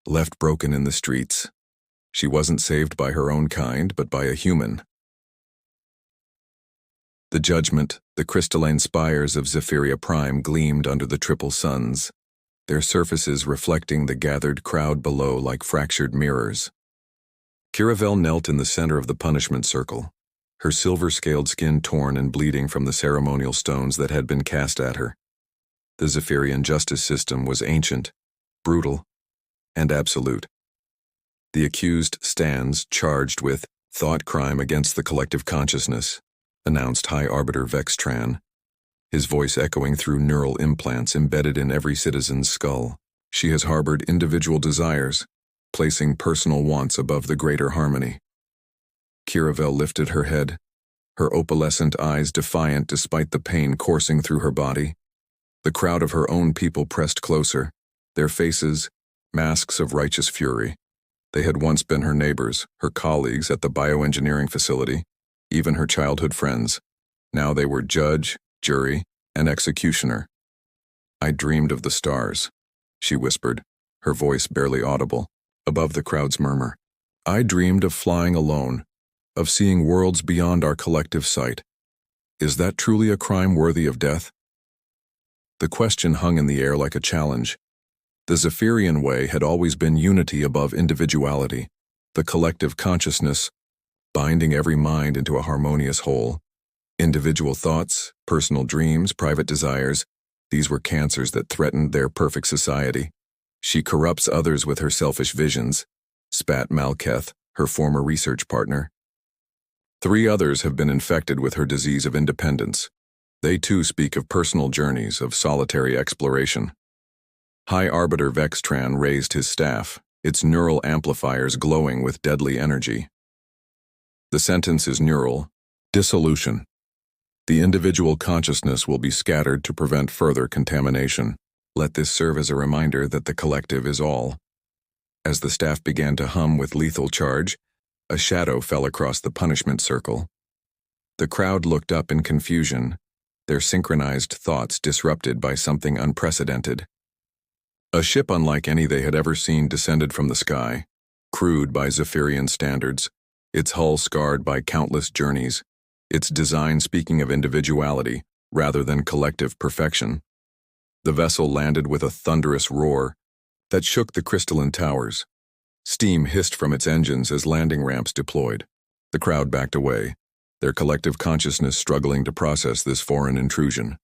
left broken in the streets. She wasn't saved by her own kind, but by a human. The judgment, the crystalline spires of Zephyria Prime gleamed under the triple suns, their surfaces reflecting the gathered crowd below like fractured mirrors. Kiravel knelt in the center of the punishment circle, her silver-scaled skin torn and bleeding from the ceremonial stones that had been cast at her. The Zephyrian justice system was ancient, brutal, and absolute. The accused stands charged with thought crime against the collective consciousness, announced High Arbiter Vextran, his voice echoing through neural implants embedded in every citizen's skull. She has harbored individual desires, placing personal wants above the greater harmony. Kiravel lifted her head, her opalescent eyes defiant despite the pain coursing through her body. The crowd of her own people pressed closer, their faces masks of righteous fury. They had once been her neighbors, her colleagues at the bioengineering facility, even her childhood friends. Now they were judge, jury, and executioner. "I dreamed of the stars," she whispered, her voice barely audible, above the crowd's murmur. "I dreamed of flying alone, of seeing worlds beyond our collective sight. Is that truly a crime worthy of death?" The question hung in the air like a challenge. The Zephyrian way had always been unity above individuality, the collective consciousness binding every mind into a harmonious whole. Individual thoughts, personal dreams, private desires, these were cancers that threatened their perfect society. "She corrupts others with her selfish visions," spat Malketh, her former research partner. 3 others have been infected with her disease of independence. They too speak of personal journeys, of solitary exploration. High Arbiter Vextran raised his staff, its neural amplifiers glowing with deadly energy. "The sentence is neural dissolution. The individual consciousness will be scattered to prevent further contamination. Let this serve as a reminder that the collective is all." As the staff began to hum with lethal charge, a shadow fell across the punishment circle. The crowd looked up in confusion, their synchronized thoughts disrupted by something unprecedented. A ship unlike any they had ever seen descended from the sky, crude by Zephyrian standards, its hull scarred by countless journeys, its design speaking of individuality rather than collective perfection. The vessel landed with a thunderous roar that shook the crystalline towers. Steam hissed from its engines as landing ramps deployed. The crowd backed away, their collective consciousness struggling to process this foreign intrusion.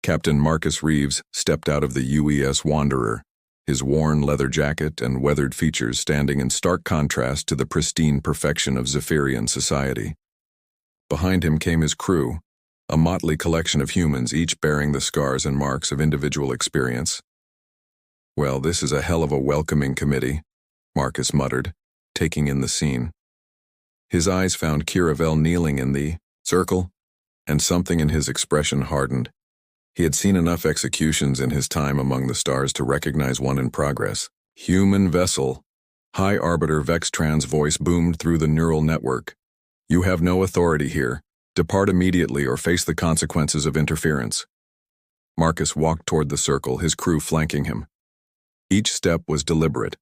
Captain Marcus Reeves stepped out of the UES Wanderer, his worn leather jacket and weathered features standing in stark contrast to the pristine perfection of Zephyrian society. Behind him came his crew, a motley collection of humans each bearing the scars and marks of individual experience. "Well, this is a hell of a welcoming committee," Marcus muttered, taking in the scene. His eyes found Kiravel kneeling in the circle, and something in his expression hardened. He had seen enough executions in his time among the stars to recognize one in progress. "Human vessel," High Arbiter Vextran's voice boomed through the neural network. "You have no authority here. Depart immediately or face the consequences of interference." Marcus walked toward the circle, his crew flanking him. Each step was deliberate,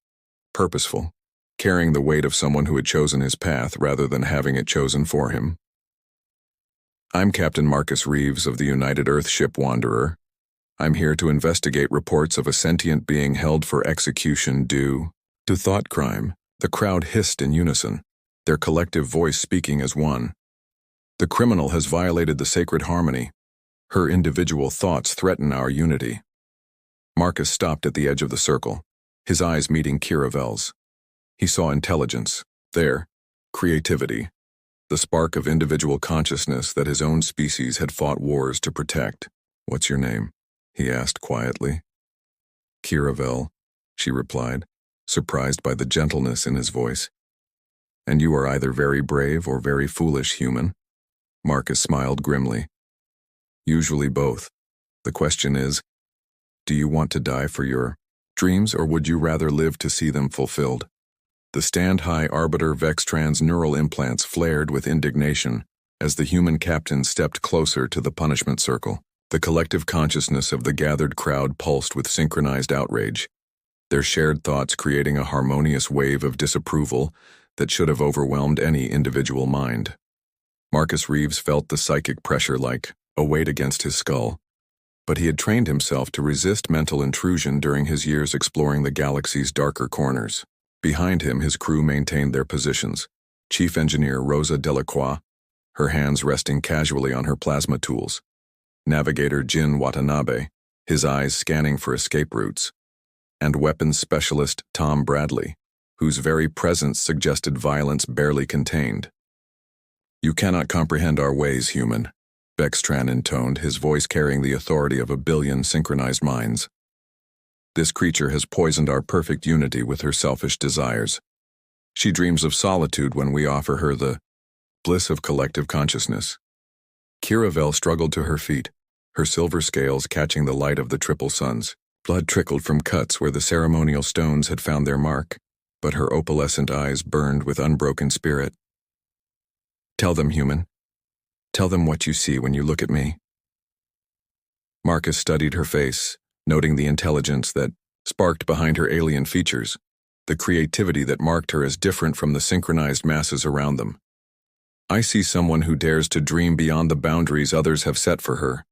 purposeful, carrying the weight of someone who had chosen his path rather than having it chosen for him. "I'm Captain Marcus Reeves of the United Earth Ship Wanderer. I'm here to investigate reports of a sentient being held for execution due to thought crime." The crowd hissed in unison, their collective voice speaking as one. "The criminal has violated the sacred harmony. Her individual thoughts threaten our unity." Marcus stopped at the edge of the circle, his eyes meeting Kiravel's. He saw intelligence, there, creativity, the spark of individual consciousness that his own species had fought wars to protect. "What's your name?" he asked quietly. "Kiravel," she replied, surprised by the gentleness in his voice. "And you are either very brave or very foolish, human." Marcus smiled grimly. "Usually both. The question is, do you want to die for your dreams, or would you rather live to see them fulfilled?" The stand-high Arbiter Vextran's neural implants flared with indignation as the human captain stepped closer to the punishment circle. The collective consciousness of the gathered crowd pulsed with synchronized outrage. their shared thoughts creating a harmonious wave of disapproval that should have overwhelmed any individual mind. Marcus Reeves felt the psychic pressure like a weight against his skull, but he had trained himself to resist mental intrusion during his years exploring the galaxy's darker corners. Behind him, his crew maintained their positions. Chief Engineer Rosa Delacroix, her hands resting casually on her plasma tools. Navigator Jin Watanabe, his eyes scanning for escape routes. And Weapons Specialist Tom Bradley, whose very presence suggested violence barely contained. "You cannot comprehend our ways, human," Vextran intoned, his voice carrying the authority of 1,000,000,000 synchronized minds. "This creature has poisoned our perfect unity with her selfish desires. She dreams of solitude when we offer her the bliss of collective consciousness." Kiravel struggled to her feet, her silver scales catching the light of the triple suns. Blood trickled from cuts where the ceremonial stones had found their mark, but her opalescent eyes burned with unbroken spirit. "Tell them, human. Tell them what you see when you look at me." Marcus studied her face, noting the intelligence that sparked behind her alien features, the creativity that marked her as different from the synchronized masses around them. "I see someone who dares to dream beyond the boundaries others have set for her.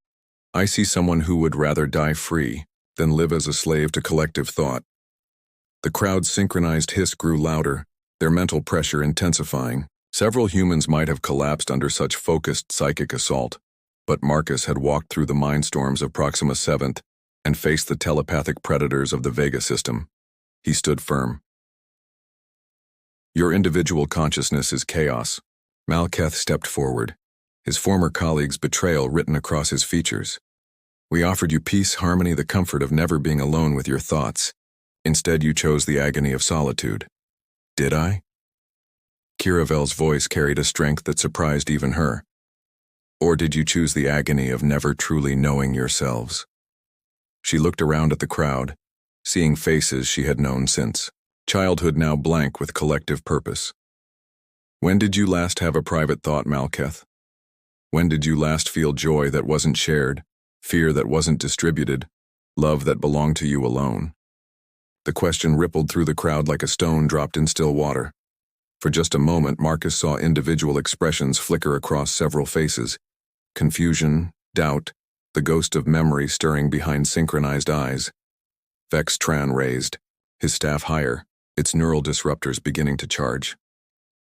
I see someone who would rather die free than live as a slave to collective thought." The crowd's synchronized hiss grew louder, their mental pressure intensifying. Several humans might have collapsed under such focused psychic assault, but Marcus had walked through the mindstorms of Proxima 7th and faced the telepathic predators of the Vega system. He stood firm. "Your individual consciousness is chaos." Malketh stepped forward, his former colleague's betrayal written across his features. "We offered you peace, harmony, the comfort of never being alone with your thoughts. Instead, you chose the agony of solitude." "Did I?" Kiravel's voice carried a strength that surprised even her. "Or did you choose the agony of never truly knowing yourselves?" She looked around at the crowd, seeing faces she had known since childhood now blank with collective purpose. "When did you last have a private thought, Malketh? When did you last feel joy that wasn't shared, fear that wasn't distributed, love that belonged to you alone?" The question rippled through the crowd like a stone dropped in still water. For just a moment, Marcus saw individual expressions flicker across several faces. Confusion, doubt, the ghost of memory stirring behind synchronized eyes. Vextran raised, his staff higher, its neural disruptors beginning to charge.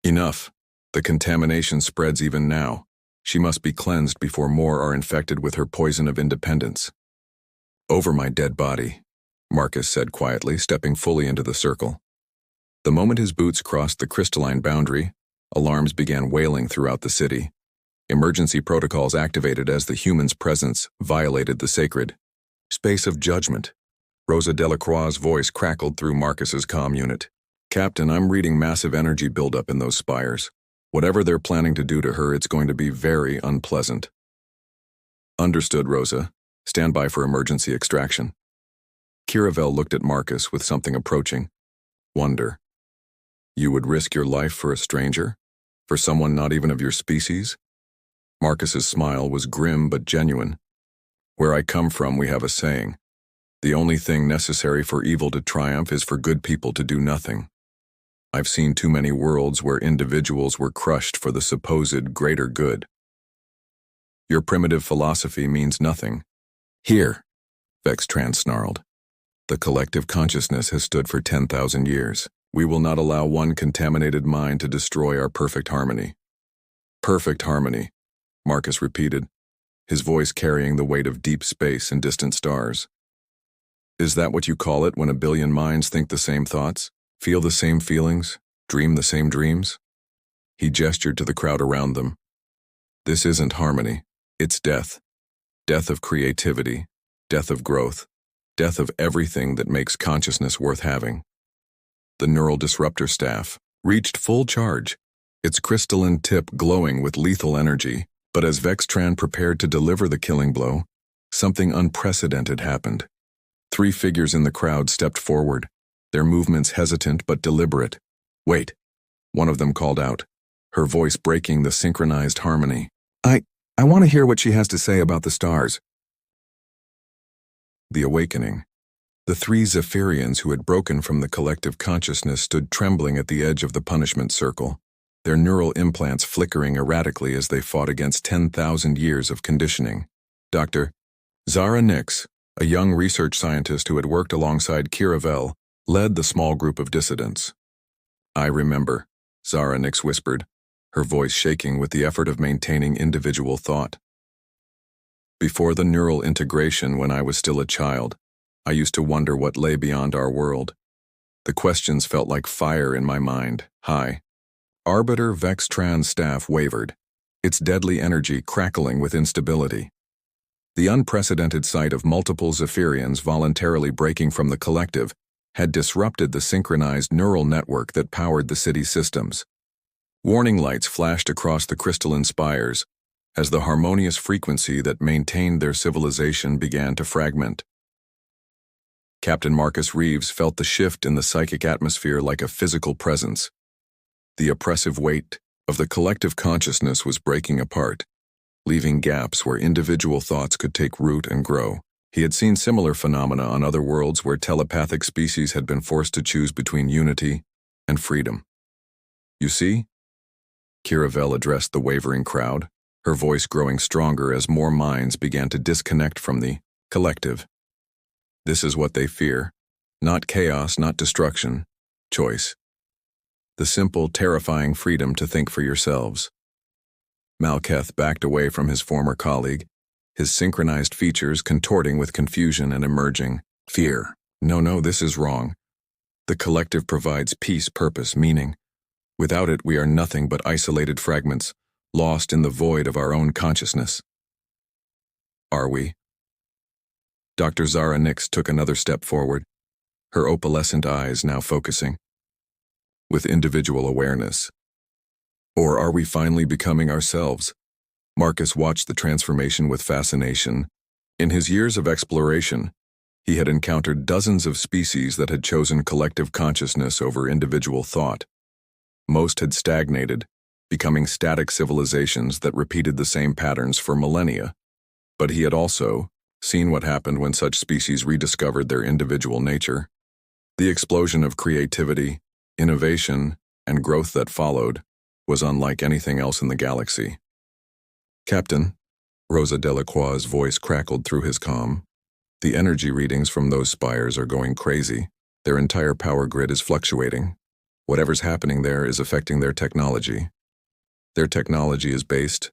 "Enough. The contamination spreads even now. She must be cleansed before more are infected with her poison of independence." "Over my dead body," Marcus said quietly, stepping fully into the circle. The moment his boots crossed the crystalline boundary, alarms began wailing throughout the city. Emergency protocols activated as the human's presence violated the sacred space of judgment. Rosa Delacroix's voice crackled through Marcus's comm unit. "Captain, I'm reading massive energy buildup in those spires. Whatever they're planning to do to her, it's going to be very unpleasant." "Understood, Rosa. Stand by for emergency extraction." Kiravel looked at Marcus with something approaching wonder. "You would risk your life for a stranger? For someone not even of your species?" Marcus's smile was grim but genuine. "Where I come from, we have a saying. The only thing necessary for evil to triumph is for good people to do nothing. I've seen too many worlds where individuals were crushed for the supposed greater good. Your primitive philosophy means nothing. Here," Vextran snarled. "The collective consciousness has stood for 10,000 years. We will not allow one contaminated mind to destroy our perfect harmony." "Perfect harmony," Marcus repeated, his voice carrying the weight of deep space and distant stars. "Is that what you call it when 1,000,000,000 minds think the same thoughts, feel the same feelings, dream the same dreams?" He gestured to the crowd around them. "This isn't harmony, it's death. Death of creativity, death of growth, death of everything that makes consciousness worth having." The neural disruptor staff reached full charge, its crystalline tip glowing with lethal energy, but as Vextran prepared to deliver the killing blow, something unprecedented happened. 3 figures in the crowd stepped forward, their movements hesitant but deliberate. "Wait," one of them called out, her voice breaking the synchronized harmony. I want to hear what she has to say about the stars." The awakening. The three Zephyrians who had broken from the collective consciousness stood trembling at the edge of the punishment circle, their neural implants flickering erratically as they fought against 10,000 years of conditioning. Dr. Zara Nix, a young research scientist who had worked alongside Kiravel, led the small group of dissidents. "I remember," Zara Nix whispered, her voice shaking with the effort of maintaining individual thought. "Before the neural integration, when I was still a child, I used to wonder what lay beyond our world. The questions felt like fire in my mind. High. Arbiter Vextran's staff wavered, its deadly energy crackling with instability. The unprecedented sight of multiple Zephyrians voluntarily breaking from the collective had disrupted the synchronized neural network that powered the city's systems. Warning lights flashed across the crystalline spires as the harmonious frequency that maintained their civilization began to fragment. Captain Marcus Reeves felt the shift in the psychic atmosphere like a physical presence. The oppressive weight of the collective consciousness was breaking apart, leaving gaps where individual thoughts could take root and grow. He had seen similar phenomena on other worlds where telepathic species had been forced to choose between unity and freedom. "You see?" Kiravel addressed the wavering crowd, her voice growing stronger as more minds began to disconnect from the collective. "This is what they fear. Not chaos, not destruction. Choice. The simple, terrifying freedom to think for yourselves." Malketh backed away from his former colleague, his synchronized features contorting with confusion and emerging fear. No, this is wrong. The collective provides peace, purpose, meaning. Without it, we are nothing but isolated fragments, lost in the void of our own consciousness. Are we? Dr. Zara Nix took another step forward, her opalescent eyes now focusing. With individual awareness. Or are we finally becoming ourselves? Marcus watched the transformation with fascination. In his years of exploration, he had encountered dozens of species that had chosen collective consciousness over individual thought. Most had stagnated, becoming static civilizations that repeated the same patterns for millennia. But he had also seen what happened when such species rediscovered their individual nature. The explosion of creativity, innovation, and growth that followed was unlike anything else in the galaxy. "Captain," Rosa Delacroix's voice crackled through his comm, "the energy readings from those spires are going crazy. Their entire power grid is fluctuating. Whatever's happening there is affecting their technology. Their technology is based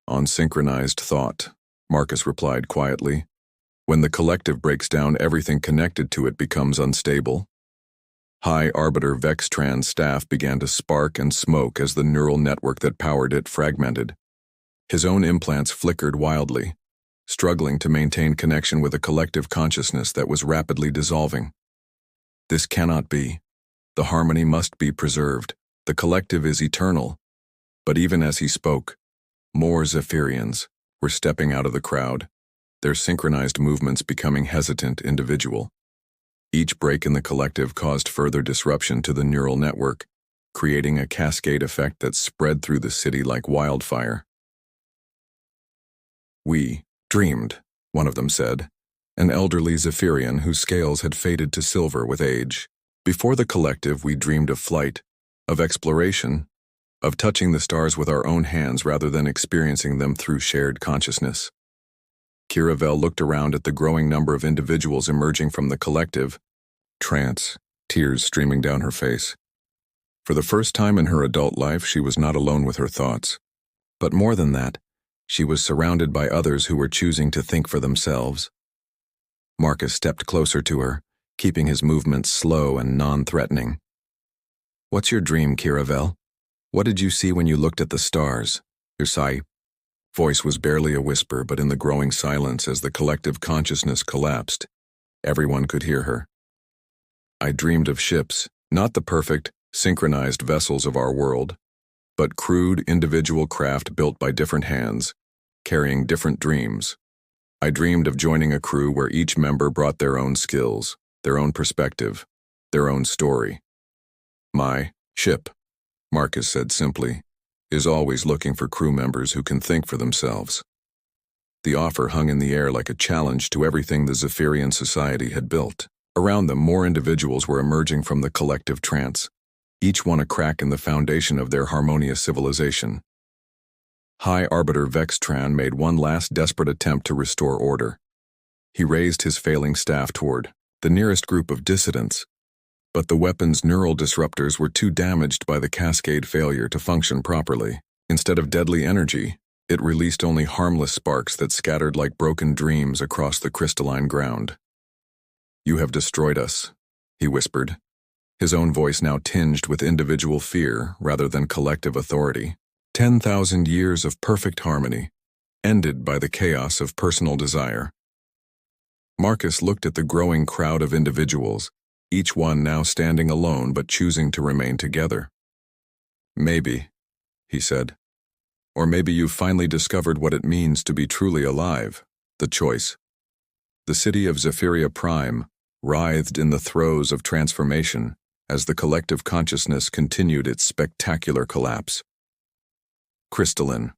on synchronized thought," Marcus replied quietly. "When the collective breaks down, everything connected to it becomes unstable." High Arbiter Vextran's staff began to spark and smoke as the neural network that powered it fragmented. His own implants flickered wildly, struggling to maintain connection with a collective consciousness that was rapidly dissolving. This cannot be. The harmony must be preserved. The collective is eternal. But even as he spoke, more Zephyrians were stepping out of the crowd, their synchronized movements becoming hesitant individual. Each break in the collective caused further disruption to the neural network, creating a cascade effect that spread through the city like wildfire. "We dreamed," one of them said, an elderly Zephyrian whose scales had faded to silver with age. "Before the collective, we dreamed of flight, of exploration, of touching the stars with our own hands rather than experiencing them through shared consciousness." Kiravel looked around at the growing number of individuals emerging from the collective, trance, tears streaming down her face. For the first time in her adult life, she was not alone with her thoughts. But more than that, she was surrounded by others who were choosing to think for themselves. Marcus stepped closer to her, keeping his movements slow and non-threatening. "What's your dream, Kiravel? What did you see when you looked at the stars?" Her voice was barely a whisper, but in the growing silence as the collective consciousness collapsed, everyone could hear her. "I dreamed of ships, not the perfect, synchronized vessels of our world, but crude individual craft built by different hands, carrying different dreams. I dreamed of joining a crew where each member brought their own skills, their own perspective, their own story. My ship," Marcus said simply, "is always looking for crew members who can think for themselves." The offer hung in the air like a challenge to everything the Zephyrian society had built. Around them, more individuals were emerging from the collective trance, each one a crack in the foundation of their harmonious civilization. High Arbiter Vextran made one last desperate attempt to restore order. He raised his failing staff toward the nearest group of dissidents, but the weapon's neural disruptors were too damaged by the cascade failure to function properly. Instead of deadly energy, it released only harmless sparks that scattered like broken dreams across the crystalline ground. "You have destroyed us," he whispered, his own voice now tinged with individual fear rather than collective authority. 10,000 years of perfect harmony, ended by the chaos of personal desire. Marcus looked at the growing crowd of individuals, each one now standing alone but choosing to remain together. "Maybe," he said. "Or maybe you've finally discovered what it means to be truly alive, the choice." The city of Zephyria Prime writhed in the throes of transformation as the collective consciousness continued its spectacular collapse. Crystalline.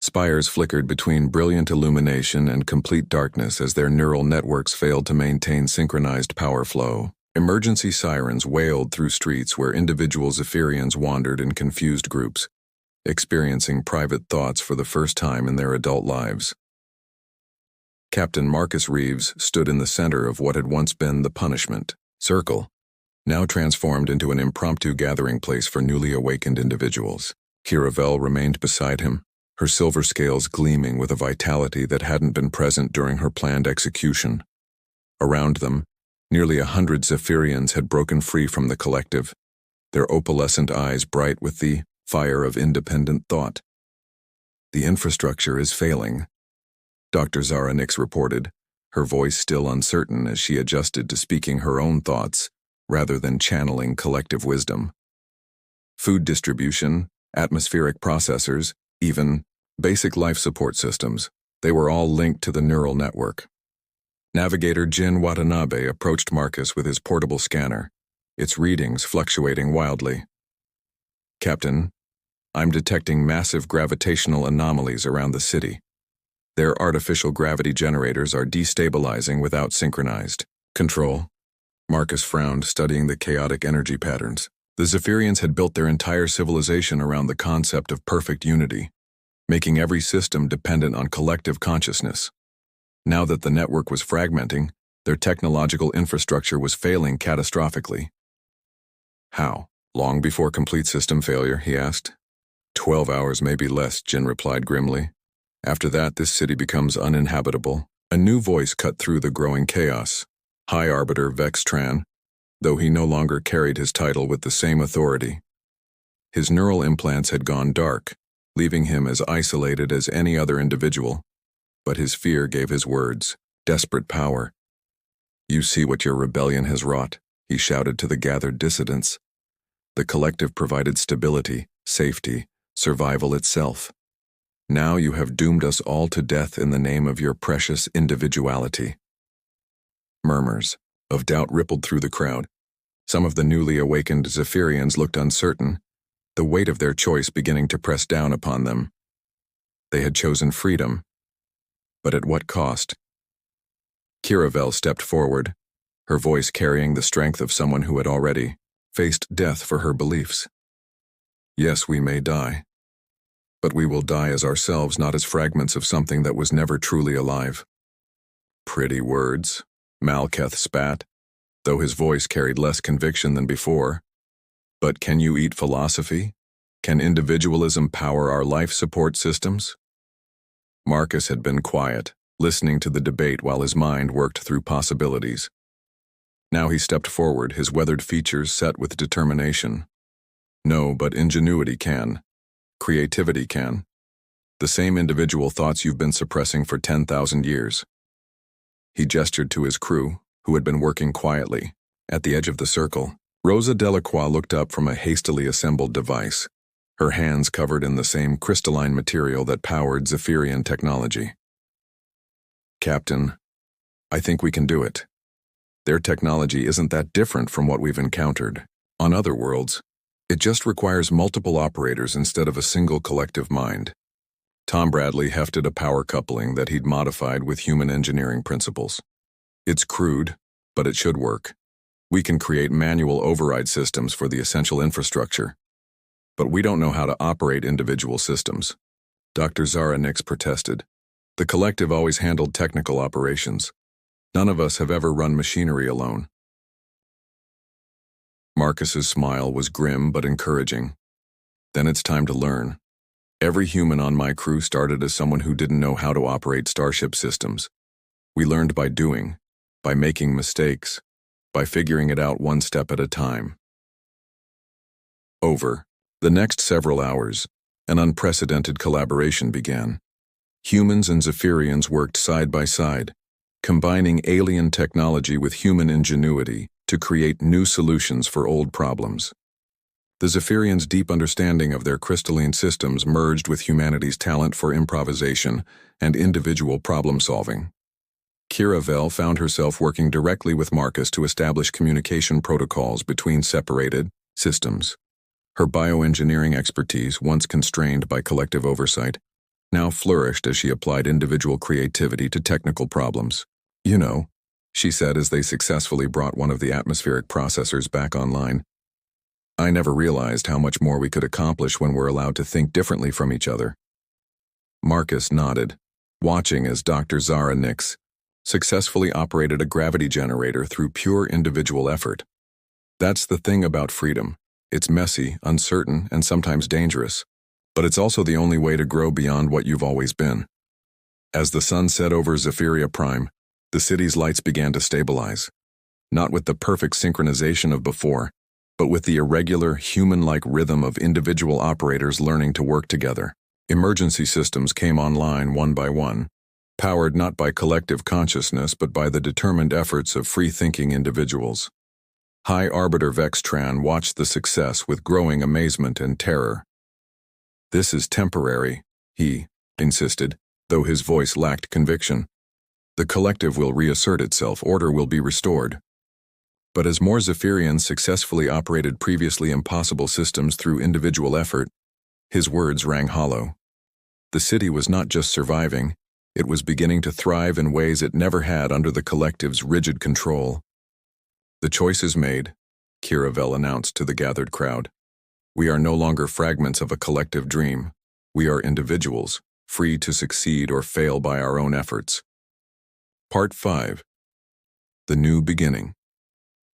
Spires flickered between brilliant illumination and complete darkness as their neural networks failed to maintain synchronized power flow. Emergency sirens wailed through streets where individual Zephyrians wandered in confused groups, experiencing private thoughts for the first time in their adult lives. Captain Marcus Reeves stood in the center of what had once been the punishment circle, now transformed into an impromptu gathering place for newly awakened individuals. Kiravel remained beside him, her silver scales gleaming with a vitality that hadn't been present during her planned execution. Around them, nearly 100 Zephyrians had broken free from the collective, their opalescent eyes bright with the fire of independent thought. "The infrastructure is failing," Dr. Zara Nix reported, her voice still uncertain as she adjusted to speaking her own thoughts rather than channeling collective wisdom. "Food distribution, atmospheric processors, even basic life support systems, they were all linked to the neural network." Navigator Jin Watanabe approached Marcus with his portable scanner, its readings fluctuating wildly. "Captain, I'm detecting massive gravitational anomalies around the city. Their artificial gravity generators are destabilizing without synchronized control." Marcus frowned, studying the chaotic energy patterns. The Zephyrians had built their entire civilization around the concept of perfect unity, making every system dependent on collective consciousness. Now that the network was fragmenting, their technological infrastructure was failing catastrophically. "How? Long before complete system failure?" he asked. 12 hours, maybe less," Jin replied grimly. "After that, this city becomes uninhabitable." A new voice cut through the growing chaos. High Arbiter Vextran, though he no longer carried his title with the same authority. His neural implants had gone dark, leaving him as isolated as any other individual, but his fear gave his words desperate power. "You see what your rebellion has wrought," he shouted to the gathered dissidents. "The collective provided stability, safety, survival itself. Now you have doomed us all to death in the name of your precious individuality." Murmurs of doubt rippled through the crowd. Some of the newly awakened Zephyrians looked uncertain, the weight of their choice beginning to press down upon them. They had chosen freedom, but at what cost? Kiravel stepped forward, her voice carrying the strength of someone who had already faced death for her beliefs. "Yes, we may die, but we will die as ourselves, not as fragments of something that was never truly alive." "Pretty words," Malketh spat, though his voice carried less conviction than before. "But can you eat philosophy? Can individualism power our life support systems?" Marcus had been quiet, listening to the debate while his mind worked through possibilities. Now he stepped forward, his weathered features set with determination. "No, but ingenuity can. Creativity can. The same individual thoughts you've been suppressing for 10,000 years." He gestured to his crew, who had been working quietly. At the edge of the circle, Rosa Delacroix looked up from a hastily assembled device, her hands covered in the same crystalline material that powered Zephyrian technology. "Captain, I think we can do it. Their technology isn't that different from what we've encountered on other worlds. It just requires multiple operators instead of a single collective mind." Tom Bradley hefted a power coupling that he'd modified with human engineering principles. "It's crude, but it should work. We can create manual override systems for the essential infrastructure. But we don't know how to operate individual systems. Dr. Zara Nix protested. The collective always handled technical operations. None of us have ever run machinery alone. Marcus's smile was grim but encouraging. Then it's time to learn. Every human on my crew started as someone who didn't know how to operate starship systems. We learned by doing, by making mistakes, by figuring it out one step at a time. Over the next several hours, an unprecedented collaboration began. Humans and Zephyrians worked side by side, combining alien technology with human ingenuity to create new solutions for old problems. The Zephyrians' deep understanding of their crystalline systems merged with humanity's talent for improvisation and individual problem-solving. Kira Vel found herself working directly with Marcus to establish communication protocols between separated systems. Her bioengineering expertise, once constrained by collective oversight, now flourished as she applied individual creativity to technical problems. "You know," she said as they successfully brought one of the atmospheric processors back online, "I never realized how much more we could accomplish when we're allowed to think differently from each other." Marcus nodded, watching as Dr. Zara Nix successfully operated a gravity generator through pure individual effort. That's the thing about freedom. It's messy, uncertain, and sometimes dangerous. But it's also the only way to grow beyond what you've always been. As the sun set over Zephyria Prime, the city's lights began to stabilize. Not with the perfect synchronization of before, but with the irregular, human-like rhythm of individual operators learning to work together. Emergency systems came online one by one, powered not by collective consciousness but by the determined efforts of free-thinking individuals. High Arbiter Vextran watched the success with growing amazement and terror. "This is temporary," he insisted, though his voice lacked conviction. "The collective will reassert itself, order will be restored." But as more Zephyrians successfully operated previously impossible systems through individual effort, his words rang hollow. The city was not just surviving, it was beginning to thrive in ways it never had under the collective's rigid control. "The choice is made," Kira Vel announced to the gathered crowd. "We are no longer fragments of a collective dream. We are individuals, free to succeed or fail by our own efforts." Part 5. The New Beginning.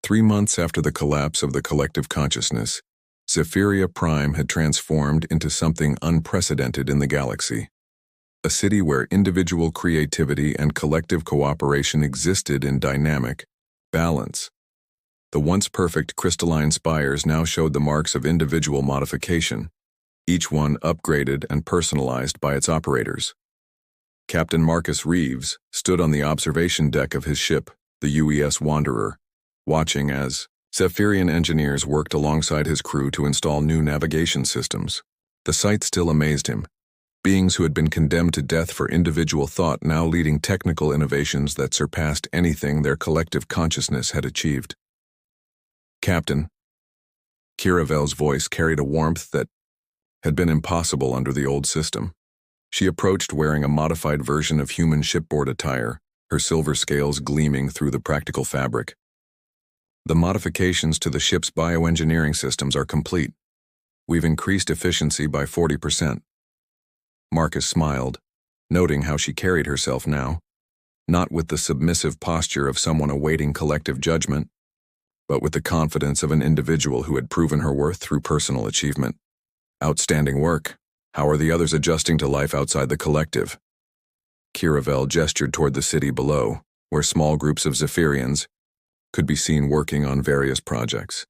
3 months after the collapse of the collective consciousness, Zephyria Prime had transformed into something unprecedented in the galaxy. A city where individual creativity and collective cooperation existed in dynamic balance. The once perfect crystalline spires now showed the marks of individual modification, each one upgraded and personalized by its operators. Captain Marcus Reeves stood on the observation deck of his ship, the UES Wanderer, watching as Zephyrian engineers worked alongside his crew to install new navigation systems. The sight still amazed him. Beings who had been condemned to death for individual thought now leading technical innovations that surpassed anything their collective consciousness had achieved. "Captain," Kira Vel's voice carried a warmth that had been impossible under the old system. She approached wearing a modified version of human shipboard attire, her silver scales gleaming through the practical fabric. "The modifications to the ship's bioengineering systems are complete. We've increased efficiency by 40%. Marcus smiled, noting how she carried herself now, not with the submissive posture of someone awaiting collective judgment, but with the confidence of an individual who had proven her worth through personal achievement. "Outstanding work. How are the others adjusting to life outside the collective?" Kira Vel gestured toward the city below, where small groups of Zephyrians could be seen working on various projects.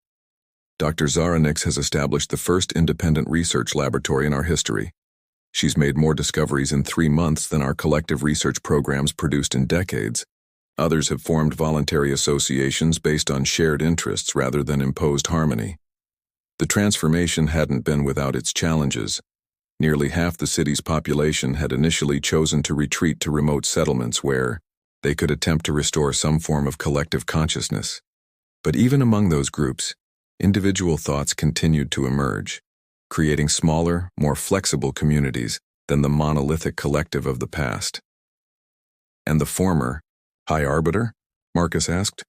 "Dr. Zara Nix has established the first independent research laboratory in our history. She's made more discoveries in 3 months than our collective research programs produced in decades. Others have formed voluntary associations based on shared interests rather than imposed harmony. The transformation hadn't been without its challenges. Nearly half the city's population had initially chosen to retreat to remote settlements where they could attempt to restore some form of collective consciousness. But even among those groups, individual thoughts continued to emerge, creating smaller, more flexible communities than the monolithic collective of the past." "And the former, High Arbiter?" Marcus asked.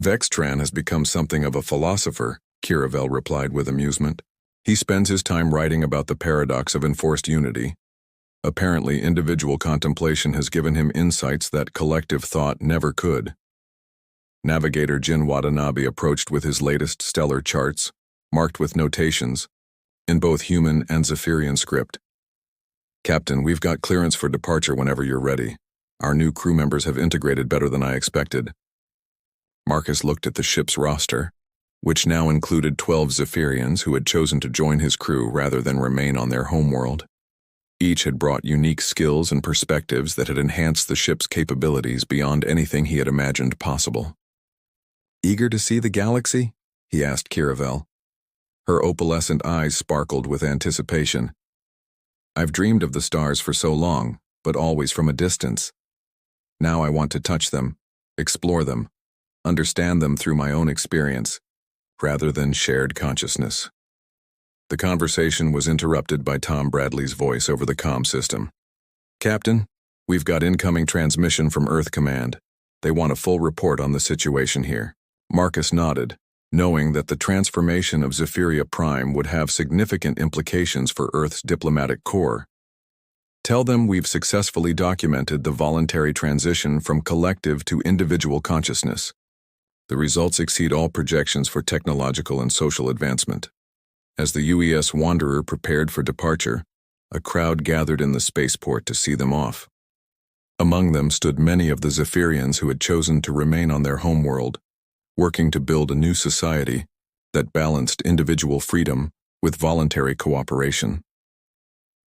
Vextran has become something of a philosopher, Kiravel replied with amusement. He spends his time writing about the paradox of enforced unity. Apparently, individual contemplation has given him insights that collective thought never could. Navigator Jin Watanabe approached with his latest stellar charts, marked with notations, in both human and Zephyrian script. Captain, we've got clearance for departure whenever you're ready. Our new crew members have integrated better than I expected. Marcus looked at the ship's roster, which now included 12 Zephyrians who had chosen to join his crew rather than remain on their homeworld. Each had brought unique skills and perspectives that had enhanced the ship's capabilities beyond anything he had imagined possible. Eager to see the galaxy? He asked Kiravel. Her opalescent eyes sparkled with anticipation. I've dreamed of the stars for so long, but always from a distance. Now I want to touch them, explore them, understand them through my own experience, rather than shared consciousness. The conversation was interrupted by Tom Bradley's voice over the comm system. Captain, we've got incoming transmission from Earth Command. They want a full report on the situation here. Marcus nodded, knowing that the transformation of Zephyria Prime would have significant implications for Earth's diplomatic corps. Tell them we've successfully documented the voluntary transition from collective to individual consciousness. The results exceed all projections for technological and social advancement. As the UES Wanderer prepared for departure, a crowd gathered in the spaceport to see them off. Among them stood many of the Zephyrians who had chosen to remain on their homeworld, working to build a new society that balanced individual freedom with voluntary cooperation.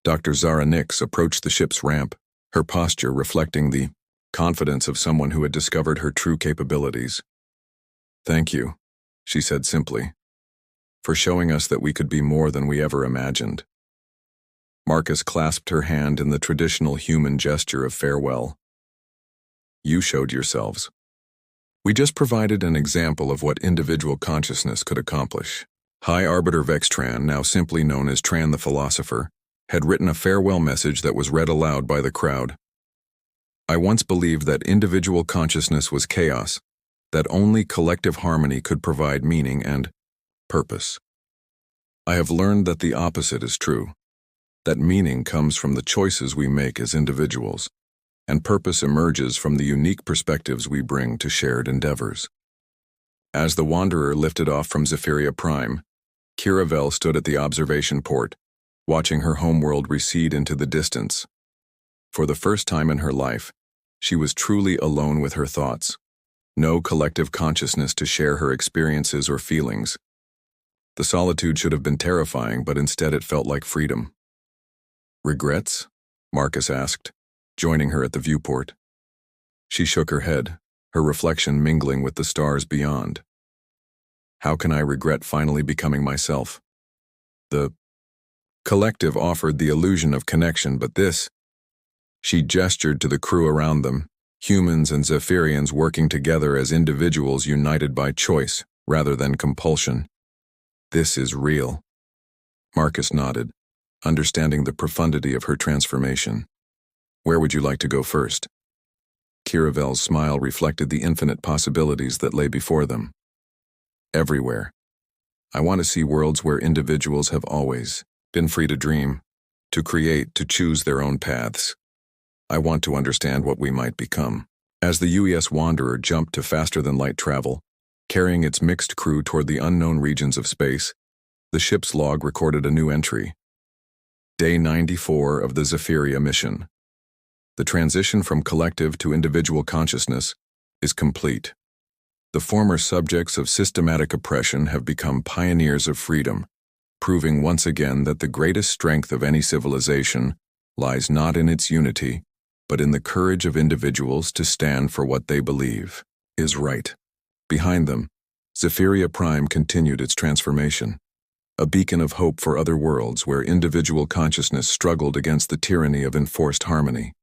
Dr. Zara Nix approached the ship's ramp, her posture reflecting the confidence of someone who had discovered her true capabilities. Thank you, she said simply, for showing us that we could be more than we ever imagined. Marcus clasped her hand in the traditional human gesture of farewell. You showed yourselves. We just provided an example of what individual consciousness could accomplish. High Arbiter Vextran, now simply known as Tran the Philosopher, had written a farewell message that was read aloud by the crowd. I once believed that individual consciousness was chaos, that only collective harmony could provide meaning and purpose. I have learned that the opposite is true, that meaning comes from the choices we make as individuals, and purpose emerges from the unique perspectives we bring to shared endeavors. As the Wanderer lifted off from Zephyria Prime, Kiravel stood at the observation port, watching her homeworld recede into the distance. For the first time in her life, she was truly alone with her thoughts. No collective consciousness to share her experiences or feelings. The solitude should have been terrifying, but instead it felt like freedom. Regrets? Marcus asked, joining her at the viewport. She shook her head, her reflection mingling with the stars beyond. How can I regret finally becoming myself? The collective offered the illusion of connection, but this... She gestured to the crew around them, humans and Zephyrians working together as individuals united by choice rather than compulsion. This is real. Marcus nodded, understanding the profundity of her transformation. Where would you like to go first? Kiravel's smile reflected the infinite possibilities that lay before them. Everywhere. I want to see worlds where individuals have always been free to dream, to create, to choose their own paths. I want to understand what we might become. As the UES Wanderer jumped to faster-than-light travel, carrying its mixed crew toward the unknown regions of space, the ship's log recorded a new entry. Day 94 of the Zephyria mission. The transition from collective to individual consciousness is complete. The former subjects of systematic oppression have become pioneers of freedom, proving once again that the greatest strength of any civilization lies not in its unity, but in the courage of individuals to stand for what they believe is right. Behind them, Zephyria Prime continued its transformation, a beacon of hope for other worlds where individual consciousness struggled against the tyranny of enforced harmony.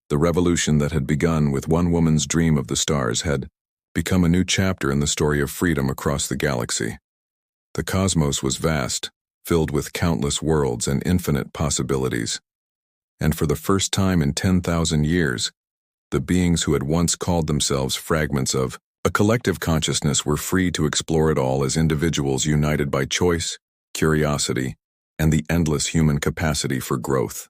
The revolution that had begun with one woman's dream of the stars had become a new chapter in the story of freedom across the galaxy. The cosmos was vast, filled with countless worlds and infinite possibilities. And for the first time in 10,000 years, the beings who had once called themselves fragments of A collective consciousness we're free to explore it all as individuals united by choice, curiosity, and the endless human capacity for growth.